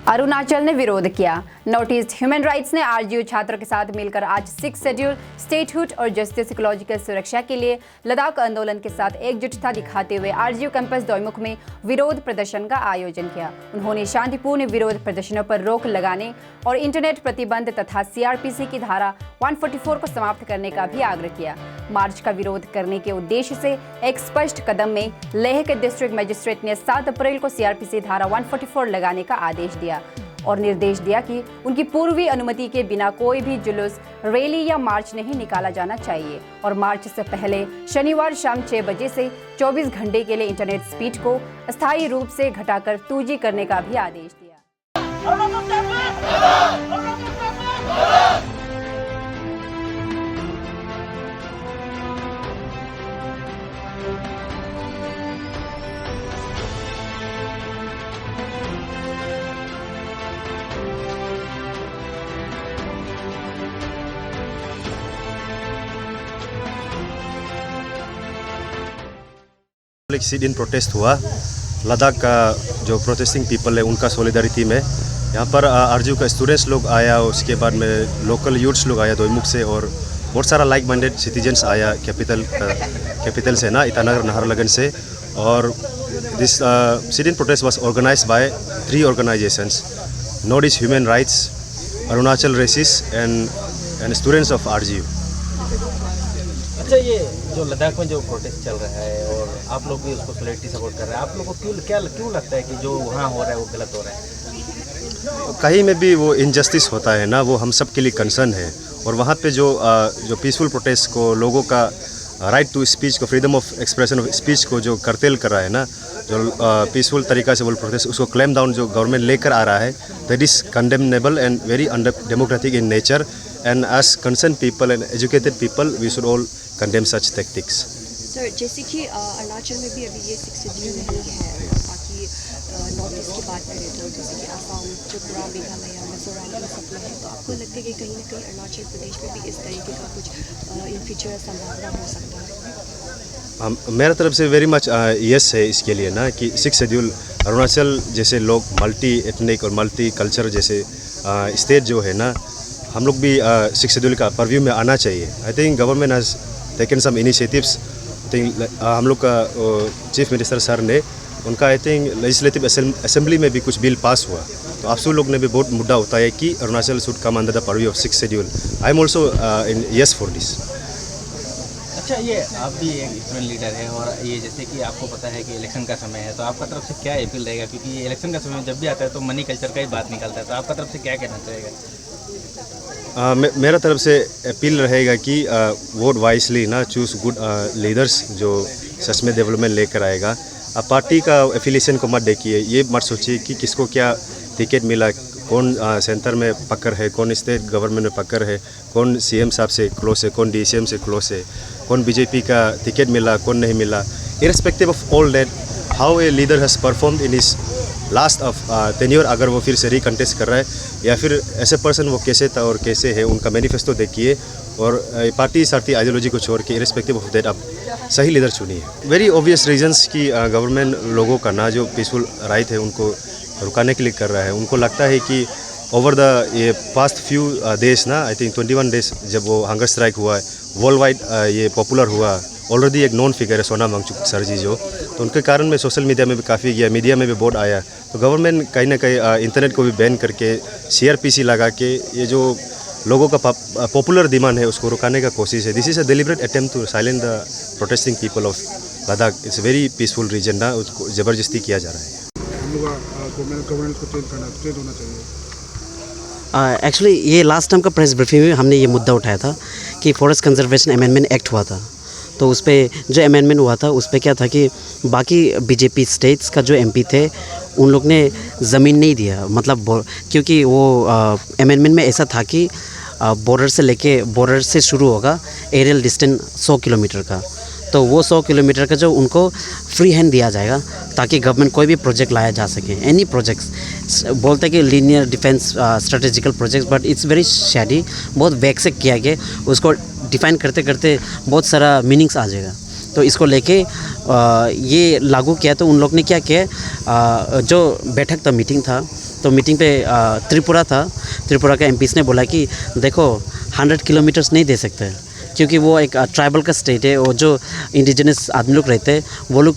अरुणाचल ने विरोध किया। नॉर्थ ईस्ट ह्यूमन राइट्स ने आरजीयू छात्रों के साथ मिलकर आज 6 शेड्यूल स्टेटहुड और जस्टिस इकोलॉजिकल सुरक्षा के लिए लद्दाख आंदोलन के साथ एकजुटता दिखाते हुए आरजीयू कैंपस दोईमुख में विरोध प्रदर्शन का आयोजन किया। उन्होंने शांतिपूर्ण विरोध प्रदर्शनों पर रोक लगाने और इंटरनेट प्रतिबंध तथा सीआरपीसी की धारा 144 को समाप्त करने का भी आग्रह किया। मार्च का विरोध करने के उद्देश्य से एक स्पष्ट कदम में लेह के डिस्ट्रिक्ट मजिस्ट्रेट ने 7 अप्रैल को सीआरपीसी धारा 144 लगाने का आदेश दिया और निर्देश दिया कि उनकी पूर्वी अनुमति के बिना कोई भी जुलूस, रैली या मार्च नहीं निकाला जाना चाहिए और मार्च से पहले शनिवार शाम 6 बजे से 24 घंटे के लिए इंटरनेट स्पीड को अस्थायी रूप से घटाकर 2G करने का भी आदेश दिया। सिट इन प्रोटेस्ट हुआ। लद्दाख का जो प्रोटेस्टिंग पीपल है उनका सॉलिडारिटी में यहाँ पर आरजीयू का स्टूडेंट्स लोग आया, उसके बाद में लोकल यूथ्स लोग आया दोईमुख से और बहुत सारा लाइक माइंडेड सिटीजन्स आया कैपिटल से ना, ईटानगर नाहरलगुन से। और this sit in protest was organised by 3 organisations: north east human rights, Arunachal रेसिस एंड स्टूडेंट्स ऑफ आरजीयू। अच्छा, ये जो लद्दाख में जो प्रोटेस्ट चल रहा है और आप लोग भी उसको सॉलिडरिटी सपोर्ट कर रहे हैं, आप लोगों को क्यों लगता है कि जो वहाँ हो रहा है वो गलत हो रहा है? कहीं में भी वो इनजस्टिस होता है ना, वो हम सब के लिए कंसर्न है। और वहाँ पे जो पीसफुल प्रोटेस्ट को, लोगों का राइट टू स्पीच को, freedom of expression of speech को जो करतेल कर रहा है ना, जो पीसफुल तरीका से वो प्रोटेस्ट, उसको क्लेम डाउन जो गवर्नमेंट लेकर आ रहा है, that is condemnable and very undemocratic in nature. And as concern people and educated people we should all condemn such tactics. Sir, जैसे कि अरुणाचल में भी अभी ये 6 शेड्यूल नहीं है, और बाकी नॉर्थ ईस्ट की बात करें तो जैसे कि असम, त्रिपुरा, मेघालय, मिजोरम में सब में है, तो आपको लगता है कि कहीं ना कहीं अरुणाचल प्रदेश में भी इस तरीके का कुछ इन फ्यूचर संभावना हो सकता है? मेरा तरफ से वेरी मच यस है इसके लिए ना, कि 6 शेड्यूल अरुणाचल जैसे लोग मल्टी एथनिक और मल्टी कल्चर जैसे स्टेट जो है ना, हम लोग भी 6 शेड्यूल का परव्यू में आना चाहिए। I think government has taken some initiatives. हम लोग का चीफ मिनिस्टर सर ने उनका आई थिंक लेजिस्लेटिव असेंबली में भी कुछ बिल पास हुआ, तो आप सब लोग ने भी बहुत मुद्दा होता है कि Arunachal should come under the purview of 6 schedule. I am also in yes for this. अच्छा, ये आप भी एक स्टूडेंट लीडर है और ये जैसे कि आपको पता है कि इलेक्शन का समय है, तो आपका तरफ से क्या अपील रहेगा? क्योंकि ये इलेक्शन का समय जब भी आता है तो मनी कल्चर का ही बात निकलता है, तो आपका तरफ से क्या कहना चाहेगा? मेरा तरफ से अपील रहेगा कि वोट वाइसली ना, चूज़ गुड लीडर्स जो सच में डेवलपमेंट लेकर आएगा। आप पार्टी का एफिलिएशन को मत देखिए, ये मत सोचिए कि किसको क्या टिकट मिला, कौन सेंटर में पकड़ है, कौन स्टेट गवर्नमेंट में पकड़ है, कौन सीएम साहब से क्लोज है, कौन डीसीएम से क्लोज है, कौन बीजेपी का टिकट मिला, कौन नहीं मिला। Irrespective of all that, how a leader has performed in his last of tenure, अगर वो फिर से रिकंटेस्ट कर रहा है या फिर ऐसे पर्सन वो कैसे था और कैसे है, उनका मैनिफेस्टो देखिए और पार्टी सार्थी आइडियोलॉजी को छोड़ के इररिस्पेक्टिव ऑफ दैट आप सही लीडर चुनिए। वेरी ऑब्वियस रीजंस कि गवर्नमेंट लोगों का ना जो पीसफुल राइट है उनको रुकाने के लिए कर रहा है। उनको लगता है कि ओवर द ये पास्ट फ्यू डेज ना, आई थिंक 21 डेज जब वो हंगर स्ट्राइक हुआ है, वर्ल्ड वाइड ये पॉपुलर हुआ, ऑलरेडी एक नॉन फिगर है सोनम वांगचुक सर जी जो, तो उनके कारण में सोशल मीडिया में भी काफ़ी गया, मीडिया में भी बहुत आया। तो गवर्नमेंट कहीं ना कहीं इंटरनेट को भी बैन करके सीआरपीसी लगा के ये जो लोगों का पॉपुलर डिमांड है उसको रुकाने का कोशिश है। This is a deliberate attempt to silent the protesting people of Ladakh. It's very peaceful region ना, उसको ज़बरदस्ती किया जा रहा है। गवर्नमेंट को ट्रेन होना चाहिए। एक्चुअली ये लास्ट टाइम का प्रेस ब्रीफिंग में हमने ये मुद्दा उठाया था कि फॉरेस्ट कंजर्वेशन अमेंडमेंट एक्ट हुआ था, तो उस पर जो अमेंडमेंट हुआ था उस पर क्या था कि बाकी बीजेपी स्टेट्स का जो एमपी थे उन लोग ने ज़मीन नहीं दिया, मतलब क्योंकि वो अमेंडमेंट में ऐसा था कि बॉर्डर से शुरू होगा एरियल डिस्टेंस 100 किलोमीटर का, तो वो 100 किलोमीटर का जो उनको फ्री हैंड दिया जाएगा ताकि गवर्नमेंट कोई भी प्रोजेक्ट लाया जा सके। एनी प्रोजेक्ट्स बोलते हैं कि linear defence strategical projects, but it's very Shady, बहुत वैग से किया गया, उसको डिफ़ाइन करते करते बहुत सारा मीनिंग्स आ जाएगा। तो इसको लेके ये लागू किया, तो उन लोग ने क्या किया, जो बैठक था, मीटिंग था, तो मीटिंग पे त्रिपुरा था, त्रिपुरा के एमपीस ने बोला कि देखो 100 किलोमीटर्स नहीं दे सकते, क्योंकि वो एक ट्राइबल का स्टेट है और जो इंडिजिनस आदमी लोग रहते हैं वो लोग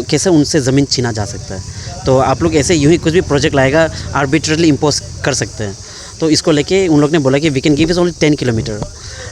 कैसे उनसे ज़मीन छीना जा सकता है। तो आप लोग ऐसे यूँ ही कुछ भी प्रोजेक्ट लाएगा आर्बिट्रेटली इम्पोज कर सकते हैं। तो इसको लेके उन लोग ने बोला कि we can give is only 10 kilometre.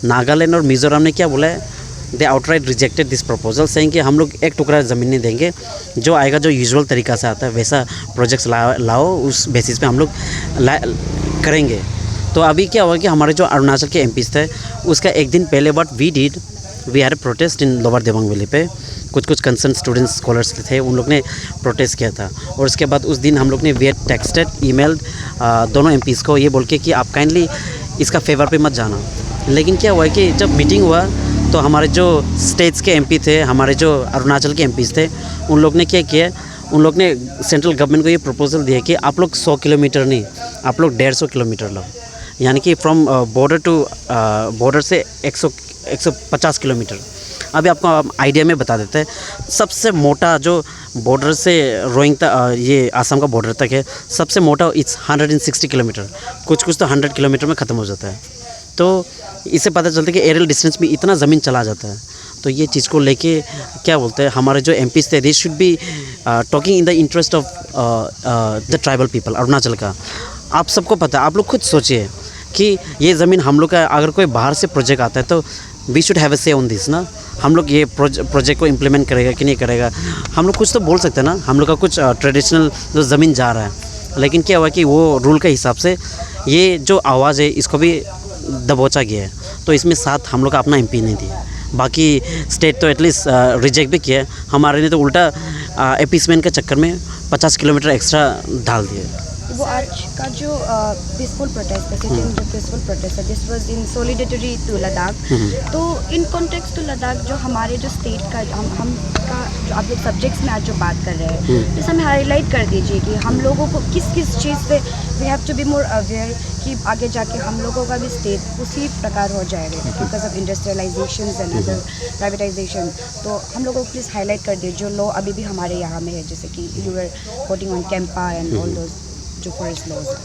Nagaland और मिज़ोरम ने क्या बोला है, they outright rejected this proposal, saying कि हम लोग एक टुकड़ा ज़मीन नहीं देंगे, जो आएगा जो यूजुअल तरीका से आता है वैसा प्रोजेक्ट्स लाओ, उस बेसिस पे हम लोग करेंगे। तो अभी क्या हुआ कि हमारे जो अरुणाचल के एमपीस थे उसका एक दिन पहले we had protest in lower Dibang valley पे। कुछ कंसर्न स्टूडेंट्स स्कॉलर्स थे, उन लोग ने प्रोटेस्ट किया था। और उसके बाद उस दिन हम लोग ने वी हैड टेक्स्टेड ईमेल्ड दोनों एमपीस को ये बोल के कि आप काइंडली इसका फेवर पे मत जाना। लेकिन क्या हुआ कि जब मीटिंग हुआ तो हमारे जो स्टेट्स के एमपी थे, हमारे जो अरुणाचल के एमपीस थे, उन लोग ने क्या किया, उन लोग ने सेंट्रल गवर्नमेंट को ये प्रपोजल दिया कि आप लोग 100 किलोमीटर नहीं, आप लोग 150 किलोमीटर लो, यानी कि फ्रॉम बॉर्डर टू बॉर्डर से 150 किलोमीटर। अभी आपको आइडिया में बता देते हैं, सबसे मोटा जो बॉर्डर से रोइंग तक ये आसाम का बॉर्डर तक है, सबसे मोटा इट्स 160 किलोमीटर, कुछ तो 100 किलोमीटर में ख़त्म हो जाता है। तो इससे पता चलता है कि एरियल डिस्टेंस में इतना ज़मीन चला जाता है। तो ये चीज़ को लेके क्या बोलते हैं हमारे जो एमपीस थे, they should be talking in the interest of the tribal people Arunachal का। आप सबको पता है, आप लोग खुद सोचिए कि ये ज़मीन हम लोग का, अगर कोई बाहर से प्रोजेक्ट आता है तो वी शुड हैव अ से ऑन दिस ना। हम लोग ये प्रोजेक्ट को इम्प्लीमेंट करेगा कि नहीं करेगा, हम लोग कुछ तो बोल सकते हैं ना। हम लोग का कुछ ट्रेडिशनल जो ज़मीन जा रहा है, लेकिन क्या हुआ कि वो रूल के हिसाब से ये जो आवाज़ है इसको भी दबोचा गया है। तो इसमें साथ हम लोग का अपना एमपी नहीं दिया, बाकी स्टेट तो एटलीस्ट रिजेक्ट भी किया है। हमारे ने तो उल्टा एपीसमेंट के चक्कर में 50 किलोमीटर एक्स्ट्रा डाल दिए। वो आज का जो पीसफुल प्रोटेस्ट है, सिटिंग जो पीसफुल प्रोटेस्ट है, this was in solidarity to Ladakh. तो इन कॉन्टेक्स्ट टू लद्दाख जो हमारे जो स्टेट का हम का जो आप लोग सब्जेक्ट्स में आज जो बात कर रहे हैं, तो हमें हाईलाइट कर दीजिए कि हम लोगों को किस किस चीज़ से we have to be more aware कि आगे जाके हम लोगों का भी स्टेट उसी प्रकार हो जाएगा because of industrialisation and other privatisation. तो हम लोगों को प्लीज़ हाईलाइट कर दीजिए जो लॉ अभी भी हमारे यहाँ में है, जैसे कि you are quoting on CAMPA and all those जो फॉरेस्ट लॉज है।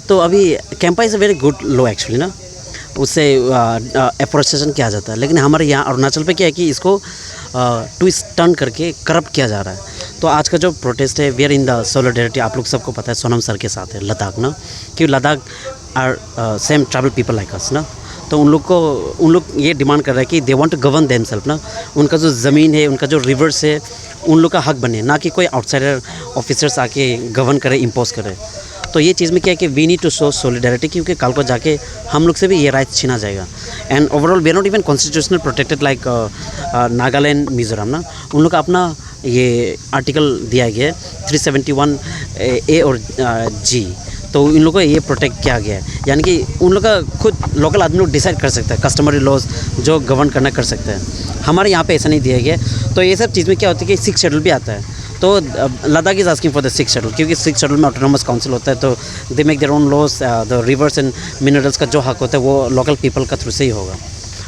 तो अभी CAMPA is a very good law actually ना, उससे एफोरेस्टेशन किया जाता है। लेकिन हमारे यहाँ अरुणाचल पे क्या है कि इसको ट्विस्ट टर्न करके करप्ट किया जा रहा है। तो आज का जो प्रोटेस्ट है, we are in the solidarity, आप लोग सबको पता है सोनम सर के साथ है लद्दाख ना, कि Ladakh are same tribal people like us ना। तो उन लोग ये डिमांड कर रहे हैं कि they want to govern themselves ना, उनका जो ज़मीन है, उनका जो रिवर्स है, उन लोग का हक बने, ना कि कोई आउटसाइडर ऑफिसर्स आके गवर्न करे, इम्पोज करे। तो ये चीज़ में क्या है कि we need to show solidarity, क्योंकि कल को जाके हम लोग से भी ये राइट्स छीना जाएगा। And overall we are not even constitutional protected like Nagaland, Mizoram ना, उन लोग का अपना ये आर्टिकल दिया गया है 371 ए और जी। तो इन लोगों को ये प्रोटेक्ट किया गया है, यानी कि उन लोग का खुद लोकल आदमी लोग डिसाइड कर सकते हैं, कस्टमरी लॉज जो गवर्न करना कर सकते हैं। हमारे यहाँ पे ऐसा नहीं दिया गया। तो ये सब चीज़ में क्या होती है कि 6 शेड्यूल भी आता है। तो Ladakh is asking for the 6 schedule, क्योंकि 6 शेड्यूल में ऑटोनोमस काउंसिल होता है, तो they make their own laws, the rivers and minerals का जो हक होता है वो लोकल पीपल का थ्रू से ही होगा।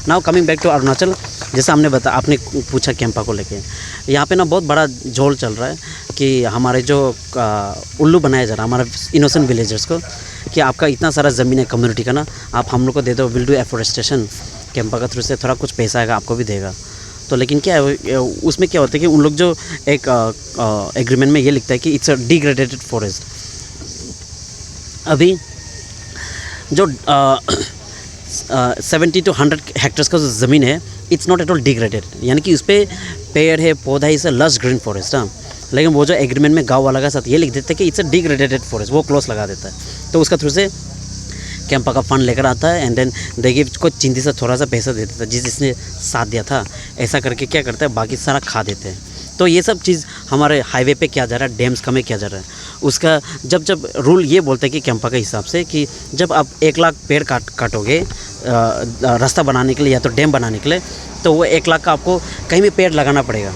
Now coming back to Arunachal, जैसे आपने पूछा कैंपा को लेके, यहाँ पे ना बहुत बड़ा झोल चल रहा है कि हमारे जो उल्लू बनाया जा रहा है हमारे इनोसेंट विलेजर्स को, कि आपका इतना सारा ज़मीन है कम्युनिटी का ना, आप हम लोग को दे दो, विल डू एफोरेस्टेशन, कैंपा का थ्रू से थोड़ा कुछ पैसा आएगा, आपको भी देगा। तो लेकिन क्या है उसमें क्या होता है कि उन लोग जो एक एग्रीमेंट में ये लिखता है कि इट्स अ डिग्रेडेटेड फॉरेस्ट। अभी जो 70 to 100 हेक्टर्स का जो ज़मीन है, it's not at all degraded, यानी कि उस पर पेड़ है, पौधा है, it's a lush green forest. हाँ, लेकिन वो जो एग्रीमेंट में गाँव वाला का साथ ये लिख देते हैं कि इट्स अ डिग्रेडेटेड फॉरेस्ट, वो क्लोज लगा देता है। तो उसका थ्रू से कैंपा का फंड लेकर आता है एंड देन देखिए को चिंती से थोड़ा सा पैसा दे देता है, जिसने साथ दिया था, ऐसा करके क्या करता है बाकी सारा खा देते हैं। तो ये सब चीज़ हमारे हाईवे पे किया जा रहा है, डैम्स का में किया जा रहा है। उसका जब रूल ये बोलते हैं कि कैंपा के हिसाब से कि जब आप 1 लाख पेड़ काटोगे रास्ता बनाने के लिए या तो डैम बनाने के लिए, तो वो 1 लाख का आपको कहीं भी पेड़ लगाना पड़ेगा।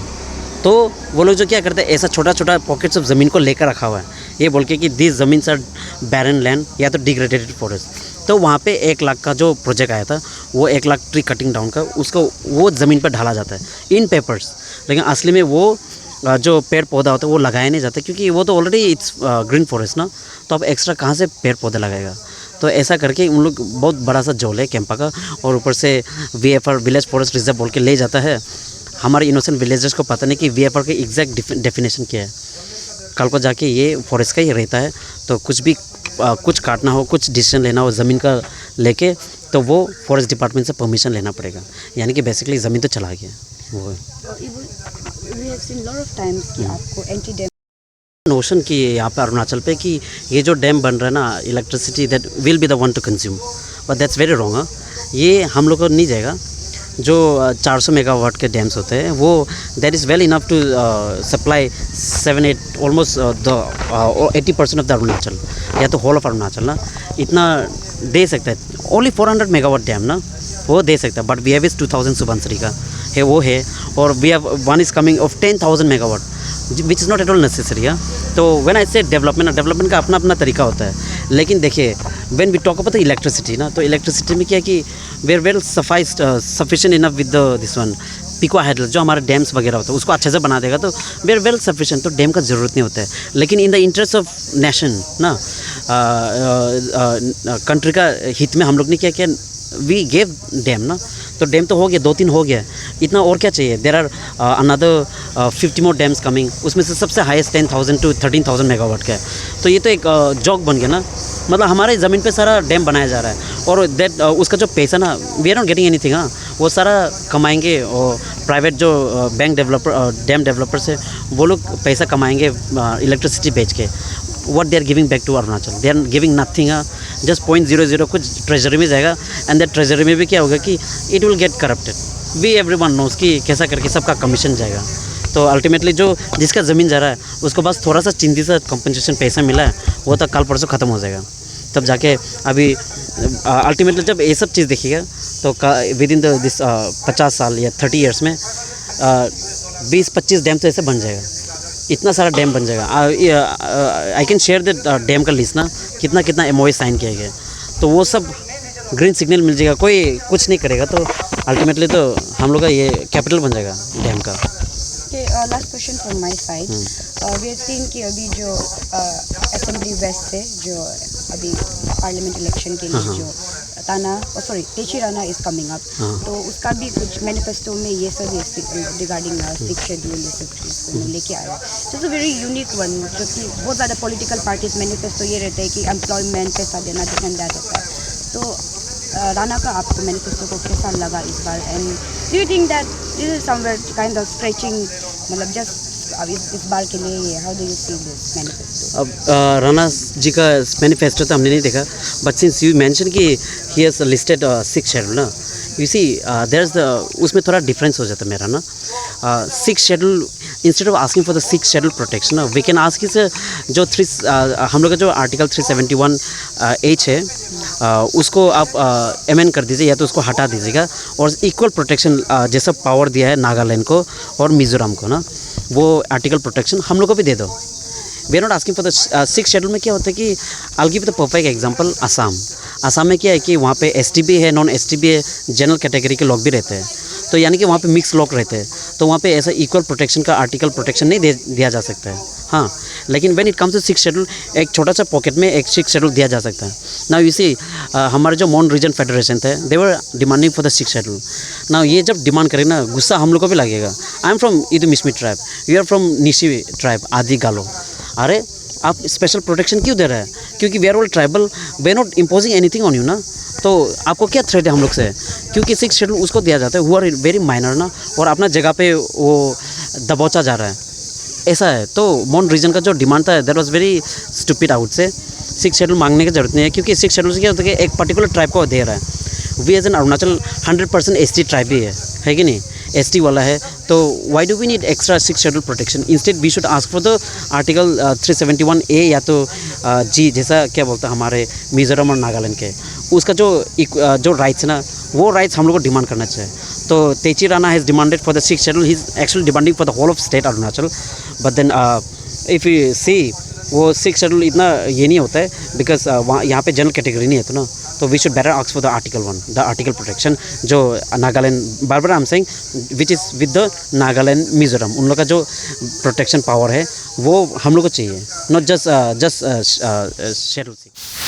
तो वो लोग जो क्या करते हैं, ऐसा छोटा छोटा पॉकेट्स ऑफ ज़मीन को लेकर रखा हुआ है, ये बोल के कि दिस ज़मीन आर बैरन लैंड या तो डिग्रेडेटेड फॉरेस्ट। तो वहाँ पे 1 लाख का जो प्रोजेक्ट आया था, वो 1 लाख ट्री कटिंग डाउन का, उसको वो ज़मीन पर ढाला जाता है इन पेपर्स, लेकिन असली में वो जो पेड़ पौधा होता है वो लगाया नहीं जाता, क्योंकि वो तो ऑलरेडी इट्स ग्रीन फॉरेस्ट ना, तो अब एक्स्ट्रा कहाँ से पेड़ पौधे लगाएगा। तो ऐसा करके उन लोग बहुत बड़ा सा जोल है कैंपा का, और ऊपर से VFR विलेज फॉरेस्ट रिजर्व बोल के ले जाता है। हमारे इनोसेंट विलेजर्स को पता नहीं कि VFR का एग्जैक्ट डेफिनेशन क्या है। कल को जाके ये फॉरेस्ट का ही रहता है, तो कुछ भी कुछ काटना हो, कुछ डिसीजन लेना हो ज़मीन का लेके, तो वो फॉरेस्ट डिपार्टमेंट से परमिशन लेना पड़ेगा। यानी कि बेसिकली ज़मीन तो चला गया वो है। We have seen lot of times कि आपको एंटी डैम नोशन की यहाँ पे अरुणाचल पे कि ये जो डैम बन रहा है ना, electricity that will be the one two consume, but that's very wrong. ये हम लोग को नहीं जाएगा। जो 400 मेगावाट के डैम्स होते हैं वो that is well enough to supply 7-8 almost the 80% of the Arunachal, या तो होल ऑफ अरुणाचल ना, इतना दे सकता है। ओनली 400 मेगावाट डैम ना वो दे सकता है, बट वी हैव इस 2000 सुबनसिरी का है वो है, और we have one is coming of 10,000 megawatt which is not at all necessary. तो व्हेन आई से डेवलपमेंट का अपना अपना तरीका होता है। लेकिन देखिए when we talk about the electricity ना, तो इलेक्ट्रिसिटी में क्या है कि we are well sufficient enough with this one pico hydro, जो हमारे डैम्स वगैरह होता है उसको अच्छे से बना देगा, तो वी आर वेल सफिशिएंट, तो डैम का ज़रूरत नहीं होता है। लेकिन in the interest of nation ना, कंट्री का हित में हम लोग ने क्या किया, वी गेव डैम ना, तो डैम तो हो गया, 2-3 हो गया, इतना और क्या चाहिए। There are another 50 more dams coming, उसमें से सबसे हाईएस्ट 10,000 to 13,000 मेगावाट का है। तो ये तो एक जॉक बन गया ना, मतलब हमारे ज़मीन पे सारा डैम बनाया जा रहा है, और दैट उसका जो पैसा ना, we are not getting anything. हाँ, वो सारा कमाएंगे, और प्राइवेट जो बैंक डेवलपर डैम डेवलपर्स है वो लोग पैसा कमाएंगे इलेक्ट्रिसिटी बेच के। what they are giving back to Arunachal, they are giving nothing, just 0.00 कुछ ट्रेजरी में जाएगा, एंड दैट ट्रेजरी में भी क्या होगा कि it will get corrupted. We everyone knows कि कैसा करके सबका कमीशन जाएगा। तो अल्टीमेटली जो जिसका ज़मीन जा रहा है उसको बस थोड़ा सा चिंती सा कंपनसेशन पैसा मिला है, वो तक कल परसों ख़त्म हो जाएगा। तब जाके अभी अल्टीमेटली जब ये सब चीज़ देखिएगा तो विद इन दिस 50 साल या 30 ईयर्स में 20-25 डैम तो ऐसे बन जाएगा, इतना सारा डैम बन जाएगा। I can share the dam का लिस्ट ना, कितना कितना MOA साइन किया गया, तो वो सब ग्रीन सिग्नल मिल जाएगा, कोई कुछ नहीं करेगा, तो अल्टीमेटली तो हम लोग का ये कैपिटल बन जाएगा डैम का। Last question from my side, we have seen कि अभी जो असेंबली वेस्ट है, जो अभी पार्लियामेंट इलेक्शन के लिए जो Techi Rana is coming up, तो उसका भी कुछ मैनिफेस्टो में ये सब रिगार्डिंग 6 शेड्यूल ये सब चीज़ लेके आया है। तो it's a very unique one, जो कि बहुत ज़्यादा पॉलिटिकल पार्टीज मैनिफेस्टो ये रहता है कि एम्प्लॉयमेंट पैसा देना, दिस एंड दैट होता है। तो राणा का आपको मैनिफेस्टो को कैसा लगा इस बार, and do you think that this is somewhere kind of stretching, मतलब जस्ट अब इस बार के लिए ये, how do you see this manifesto? अब राणा जी का मैनिफेस्टो तो हमने नहीं देखा, but since you mention that he has listed 6 schedule ना, you see there is the उसमें थोड़ा डिफरेंस हो जाता है मेरा ना। 6 schedule instead of asking for the 6 schedule protection, we can ask इस जो हम लोग का जो आर्टिकल 371H है उसको आप अमेंड कर दीजिए, या तो उसको हटा दीजिएगा, और इक्वल प्रोटेक्शन जैसा पावर दिया है नागालैंड को और मिज़ोरम को ना, वो आर्टिकल प्रोटेक्शन हम लोग को भी दे दो। We are not asking for the 6 schedule में क्या होता है कि I give the perfect example, Assam में क्या है कि वहाँ पे STB है, नॉन STB है, जनरल कैटेगरी के लोग भी रहते हैं, तो यानी कि वहाँ पे मिक्स लोग रहते हैं, तो वहाँ पे ऐसा इक्वल प्रोटेक्शन का आर्टिकल प्रोटेक्शन नहीं दिया जा सकता है। हाँ, लेकिन when it comes to 6 schedule एक छोटा सा पॉकेट में एक 6 शेड्यूल दिया जा सकता है। नाउ यू सी हमारे जो मोन रीजन फेडरेशन थे, they were demanding for the 6 schedule. Now ये जब डिमांड करें ना, गुस्सा हम लोग को भी लगेगा। I am from Idumishmi tribe, you are from Nishi tribe, Adi Galo. अरे आप स्पेशल प्रोटेक्शन क्यों दे रहे हैं? क्योंकि we are all tribal, we are not imposing anything on you ना, तो आपको क्या थ्रेट है हम लोग से? क्योंकि 6 शेड्यूल उसको दिया जाता है हु आर वेरी माइनर ना, और अपना जगह पे वो दबोचा जा रहा है, ऐसा है। तो मोन रीजन का जो डिमांड था that was very stupid out से। 6 शेड्यूल मांगने की जरूरत नहीं है, क्योंकि 6 शेड्यूल से क्या होता है कि एक पर्टिकुलर ट्राइब को दे रहा है। We as an Arunachal 100% ST tribe भी है कि नहीं, ST वाला है, तो why do we need extra 6 schedule protection? Instead we should ask for the article 371A या तो G, जैसा क्या बोलता है हमारे मिज़ोरम और नागालैंड के, उसका जो राइट्स है ना, वो राइट्स हम लोग को डिमांड करना चाहिए। तो Techi Rana has demanded for the 6 schedule, he is actually demanding for the whole of state Arunachal, but then if you see वो 6 शेड्यूल इतना ये नहीं होता है, बिकॉज वहाँ यहाँ पे जनरल कैटेगरी नहीं है, तो we should better ask for the article 1, the article protection, जो नागालैंड बार I am saying which is with the Nagaland Mizoram, उन लोग का जो प्रोटेक्शन पावर है वो हम लोग को चाहिए, नॉट जस्ट शेड्यूल 6।